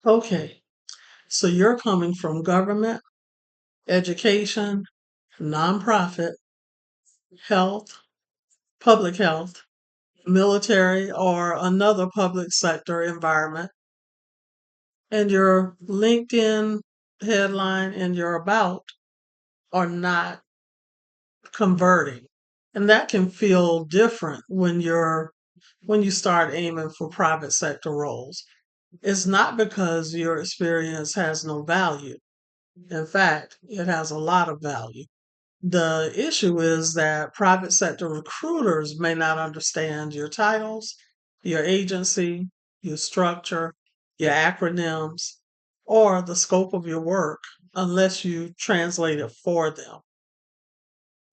Okay, so you're coming from government, education, nonprofit, health, public health, military, or another public sector environment, and your LinkedIn headline and your about are not converting. And that can feel different when you start aiming for private sector roles. It's not because your experience has no value. In fact, it has a lot of value. The issue is that private sector recruiters may not understand your titles, your agency, your structure, your acronyms, or the scope of your work unless you translate it for them.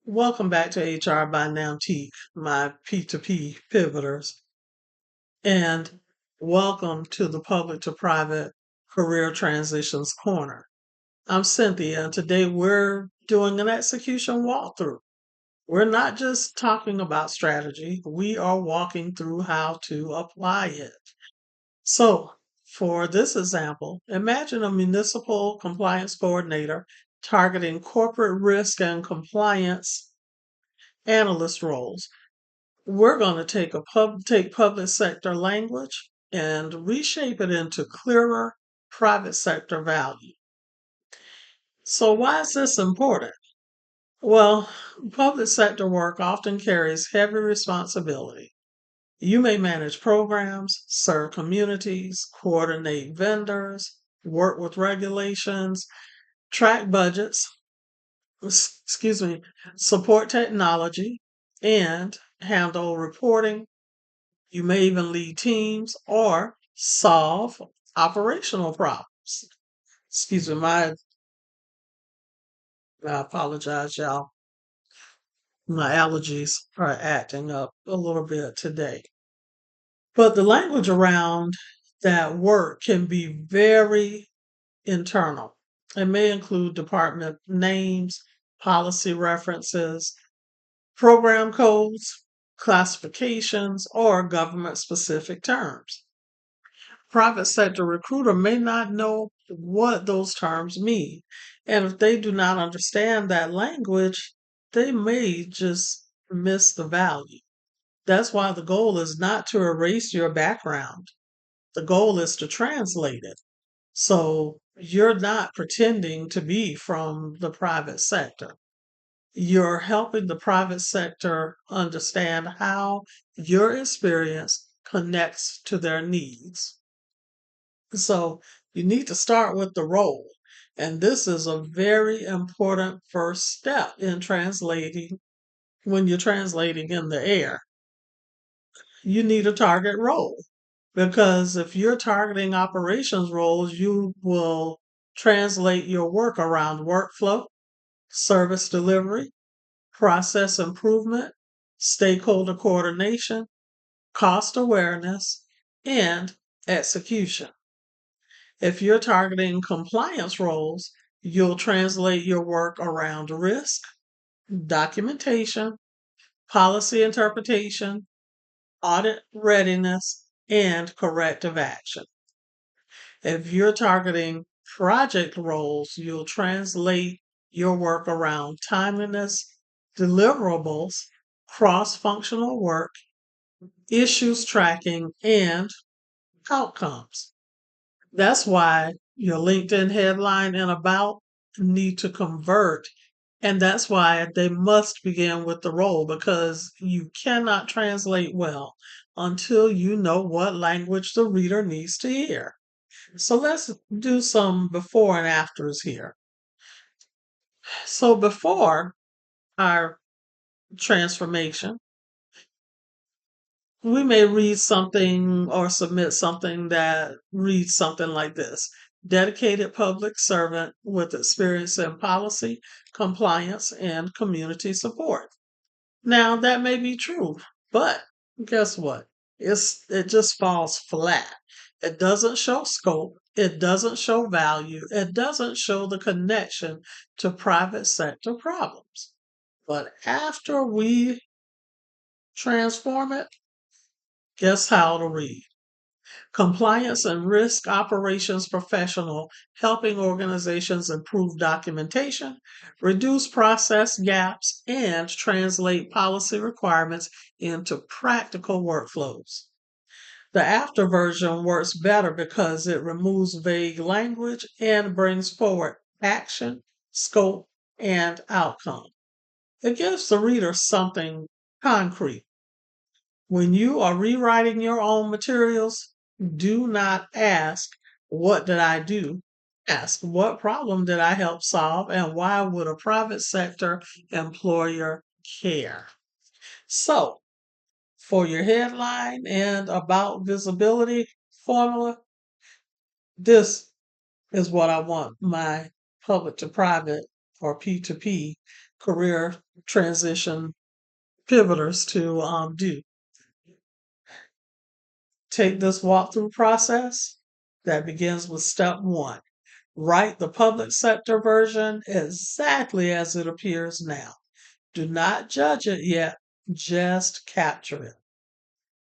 Welcome back to HR by Nnamtique, my P2P pivoters, and welcome to the Public to Private Career Transitions Corner. I'm Cynthia, and today we're doing an execution walkthrough. We're not just talking about strategy, we are walking through how to apply it. So, for this example, imagine a municipal compliance coordinator targeting corporate risk and compliance analyst roles. We're going to take public sector language and reshape it into clearer private sector value. So, why is this important? Well, public sector work often carries heavy responsibility. You may manage programs, serve communities, coordinate vendors, work with regulations, track budgets, excuse me, support technology, and handle reporting. You may even lead teams or solve operational problems. Excuse me, I apologize, y'all. My allergies are acting up a little bit today. But the language around that work can be very internal. It may include department names, policy references, program codes, classifications, or government specific terms. Private sector recruiter may not know what those terms mean. And if they do not understand that language, they may just miss the value. That's why the goal is not to erase your background. The goal is to translate it. So you're not pretending to be from the private sector. You're helping the private sector understand how your experience connects to their needs. So you need to start with the role. And this is a very important first step in translating when you're translating in the air. You need a target role because if you're targeting operations roles, you will translate your work around workflow, service delivery, process improvement, stakeholder coordination, cost awareness, and execution. If you're targeting compliance roles, you'll translate your work around risk, documentation, policy interpretation, audit readiness, and corrective action. If you're targeting project roles, you'll translate your work around timeliness, deliverables, cross functional work, issues tracking, and outcomes. That's why your LinkedIn headline and about need to convert. And that's why they must begin with the role because you cannot translate well until you know what language the reader needs to hear. So let's do some before and afters here. So before our transformation, we may read something or submit something that reads something like this: dedicated public servant with experience in policy, compliance, and community support. Now, that may be true, but guess what? It just falls flat. It doesn't show scope, it doesn't show value, it doesn't show the connection to private sector problems. But after we transform it, guess how it'll read? Compliance and risk operations professional, helping organizations improve documentation, reduce process gaps, and translate policy requirements into practical workflows. The after version works better because it removes vague language and brings forward action, scope, and outcome. It gives the reader something concrete. When you are rewriting your own materials, do not ask, "What did I do?" Ask, "What problem did I help solve, and why would a private sector employer care?" So, for your headline and about visibility formula, this is what I want my public to private or P2P career transition pivoters to do. Take this walkthrough process that begins with step one. Write the public sector version exactly as it appears now. Do not judge it yet, just capture it.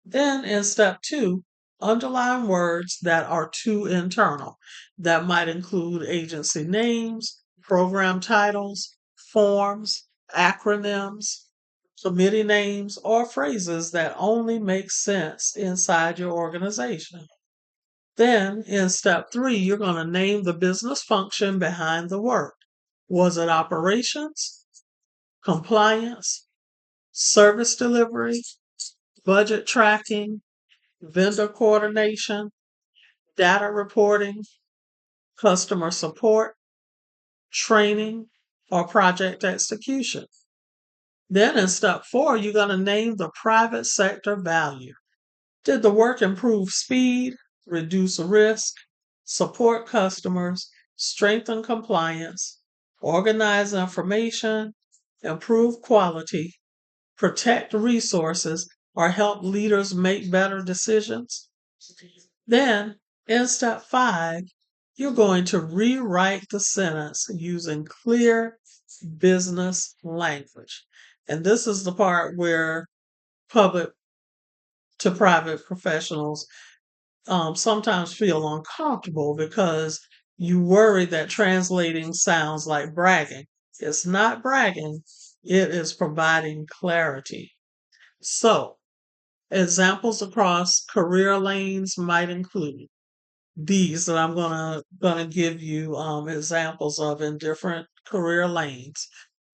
Then in step two, underline words that are too internal. That might include agency names, program titles, forms, acronyms, committee names, or phrases that only make sense inside your organization. Then in step three, you're going to name the business function behind the work. Was it operations, compliance, service delivery, budget tracking, vendor coordination, data reporting, customer support, training, or project execution? Then in step four, you're going to name the private sector value. Did the work improve speed, reduce risk, support customers, strengthen compliance, organize information, improve quality, protect resources, or help leaders make better decisions? Then, in step five, you're going to rewrite the sentence using clear business language. And this is the part where public to private professionals sometimes feel uncomfortable because you worry that translating sounds like bragging. It's not bragging, it is providing clarity. So, examples across career lanes might include these that I'm gonna give you examples of in different career lanes.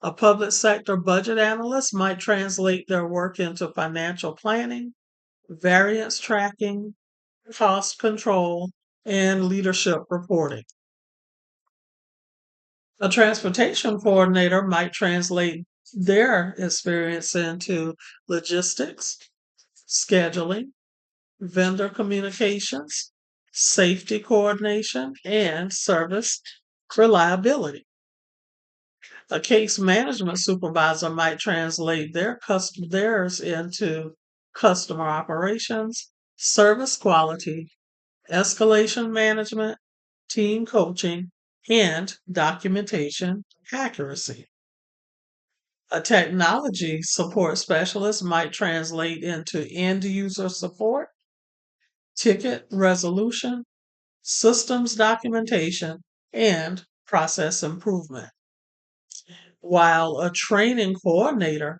A public sector budget analyst might translate their work into financial planning, variance tracking, cost control, and leadership reporting. A transportation coordinator might translate their experience into logistics, scheduling, vendor communications, safety coordination, and service reliability. A case management supervisor might translate theirs into customer operations, service quality, escalation management, team coaching, and documentation accuracy. A technology support specialist might translate into end user support, ticket resolution, systems documentation, and process improvement. While a training coordinator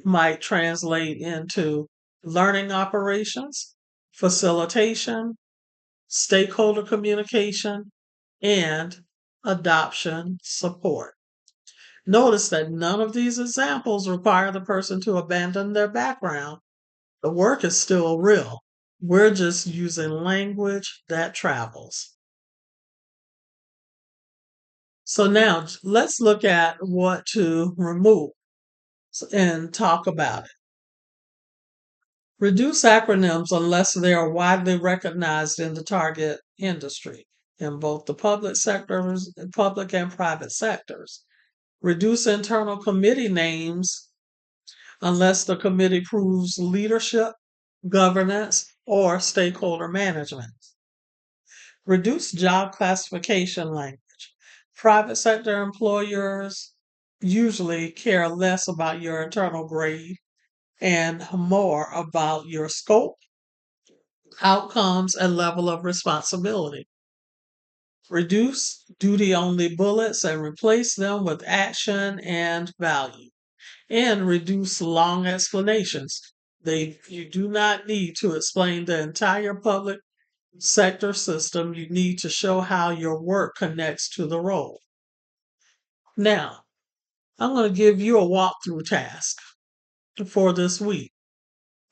might translate into learning operations, facilitation, stakeholder communication, and adoption support. Notice that none of these examples require the person to abandon their background. The work is still real. We're just using language that travels. So now let's look at what to remove and talk about it. Reduce acronyms unless they are widely recognized in the target industry in both the public and private sectors. Reduce internal committee names unless the committee proves leadership, governance, or stakeholder management. Reduce job classification language. Private sector employers usually care less about your internal grade and more about your scope, outcomes, and level of responsibility. Reduce duty only bullets and replace them with action and value. And reduce long explanations. You do not need to explain the entire public sector system. You need to show how your work connects to the role. Now, I'm going to give you a walkthrough task for this week.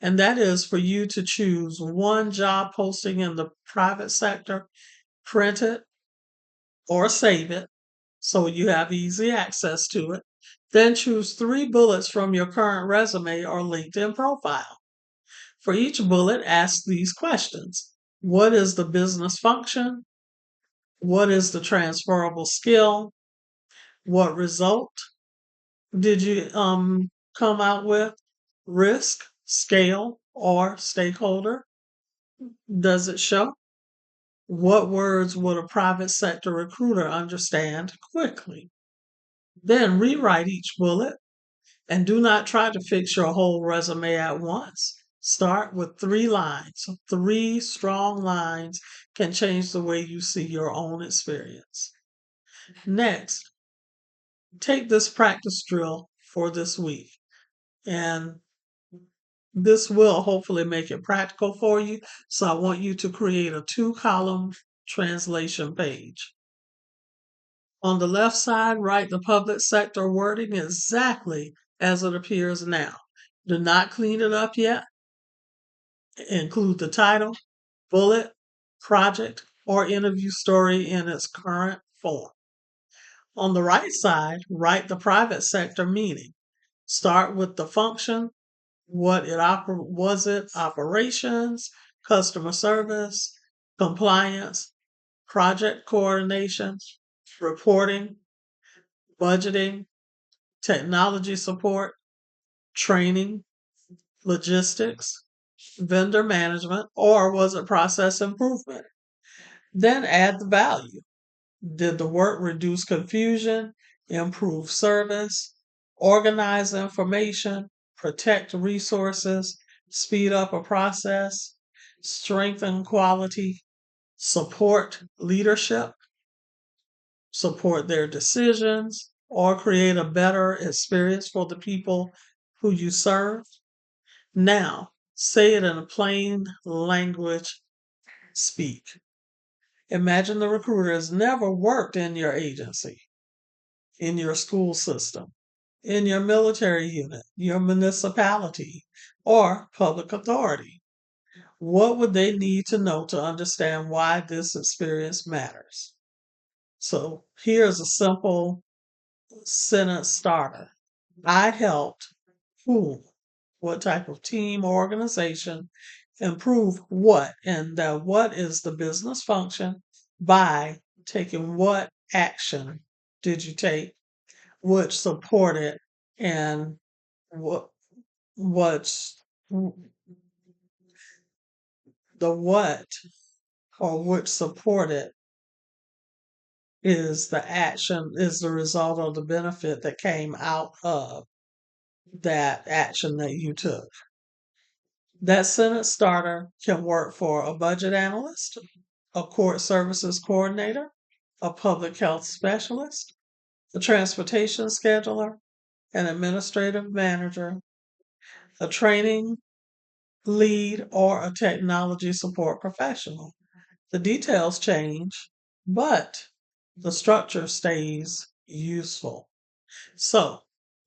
And that is for you to choose one job posting in the private sector, print it or save it so you have easy access to it. Then choose 3 bullets from your current resume or LinkedIn profile. For each bullet, ask these questions. What is the business function? What is the transferable skill? What result did you come out with? Risk, scale, or stakeholder? Does it show? What words would a private sector recruiter understand quickly? Then rewrite each bullet and do not try to fix your whole resume at once. Start with 3 lines. 3 strong lines can change the way you see your own experience. Next, take this practice drill for this week, and this will hopefully make it practical for you. So I want you to create a 2-column translation page. On the left side, write the public sector wording exactly as it appears now. Do not clean it up yet. Include the title, bullet, project, or interview story in its current form. On the right side, write the private sector meaning. Start with the function, was it operations, customer service, compliance, project coordination, reporting, budgeting, technology support, training, logistics, vendor management, or was it process improvement? Then add the value. Did the work reduce confusion, improve service, organize information, protect resources, speed up a process, strengthen quality, support leadership, support their decisions, or create a better experience for the people who you serve? Now, say it in a plain language speak. Imagine the recruiter has never worked in your agency, in your school system, in your military unit, your municipality, or public authority. What would they need to know to understand why this experience matters? So here's a simple sentence starter. I helped whom? What type of team or organization? Improve what? And the what is the business function by taking what action did you take, which supported, and what what's the what or which supported is the action, is the result of the benefit that came out of that action that you took. That sentence starter can work for a budget analyst, a court services coordinator, a public health specialist, a transportation scheduler, an administrative manager, a training lead, or a technology support professional. The details change, but the structure stays useful. So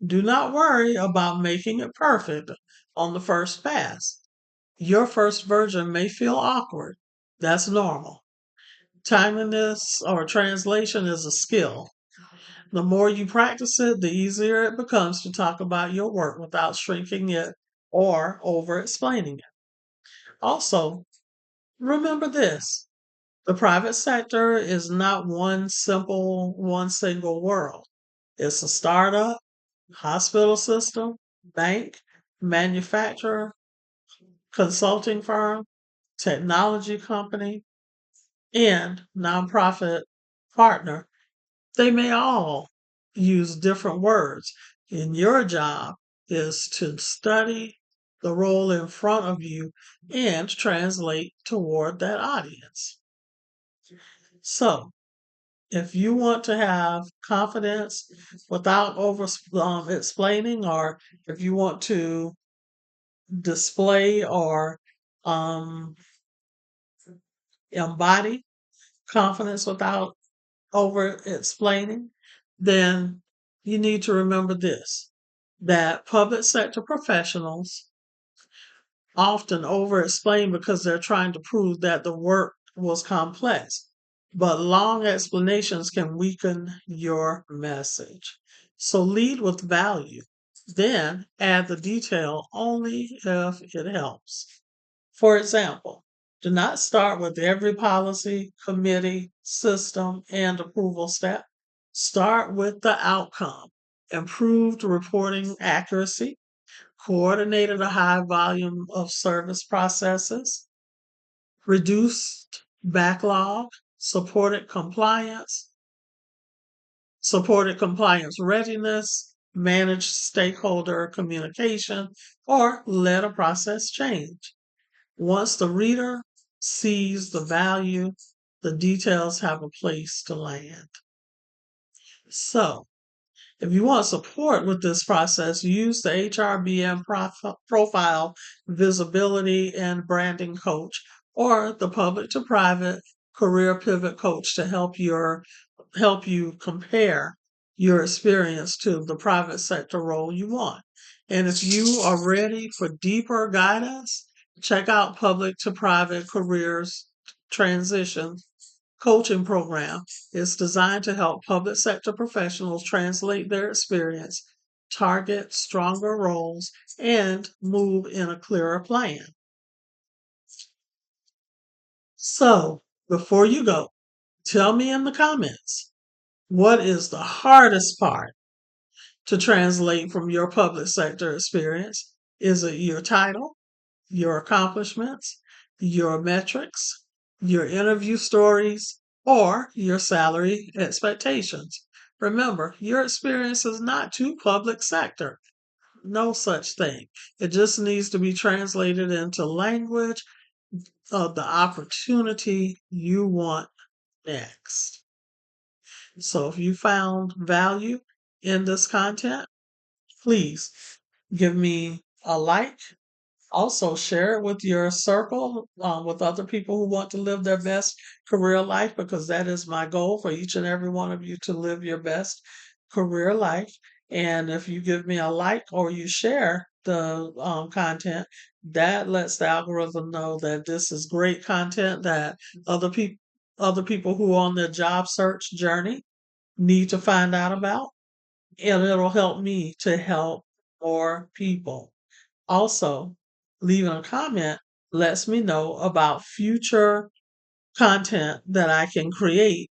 do not worry about making it perfect on the first pass. Your first version may feel awkward. That's normal. Timeliness or translation is a skill. The more you practice it, the easier it becomes to talk about your work without shrinking it or over explaining it. Also, remember this: the private sector is not one single world. It's a startup, hospital system, bank, manufacturer, consulting firm, technology company, and nonprofit partner. They may all use different words. And your job is to study the role in front of you and translate toward that audience. So, if you want to have confidence without over explaining, or if you want to display or um, embody confidence without over explaining, then you need to remember this, that public sector professionals often over explain because they're trying to prove that the work was complex. But long explanations can weaken your message. So lead with value. Then add the detail only if it helps. For example, do not start with every policy, committee, system, and approval step. Start with the outcome: improved reporting accuracy, coordinated a high volume of service processes, reduced backlog, supported compliance, supported compliance readiness, managed stakeholder communication, or led a process change. Once the reader sees the value, the details have a place to land. So, if you want support with this process, use the HRBM profile visibility and branding coach or the public to private career pivot coach to help you compare your experience to the private sector role you want. And if you are ready for deeper guidance, check out public to private careers transition coaching program. Is designed to help public sector professionals translate their experience, target stronger roles, and move in a clearer plan. So, before you go, tell me in the comments, what is the hardest part to translate from your public sector experience? Is it your title, your accomplishments, your metrics, your interview stories, or your salary expectations? Remember, your experience is not too public sector. No such thing. It just needs to be translated into language of the opportunity you want next. So if you found value in this content, please give me a like. Also, share it with your circle, with other people who want to live their best career life, because that is my goal for each and every one of you to live your best career life. And if you give me a like or you share the content, that lets the algorithm know that this is great content that other people who are on their job search journey need to find out about, and it'll help me to help more people. Also, leaving a comment lets me know about future content that I can create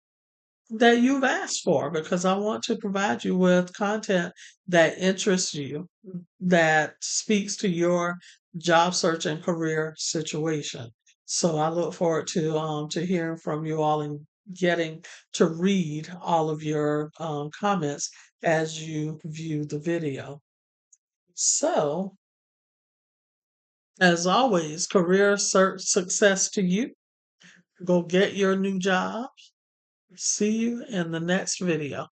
that you've asked for, because I want to provide you with content that interests you, that speaks to your job search and career situation. So I look forward to hearing from you all and getting to read all of your comments as you view the video. So, as always, career search success to you. Go get your new job. See you in the next video.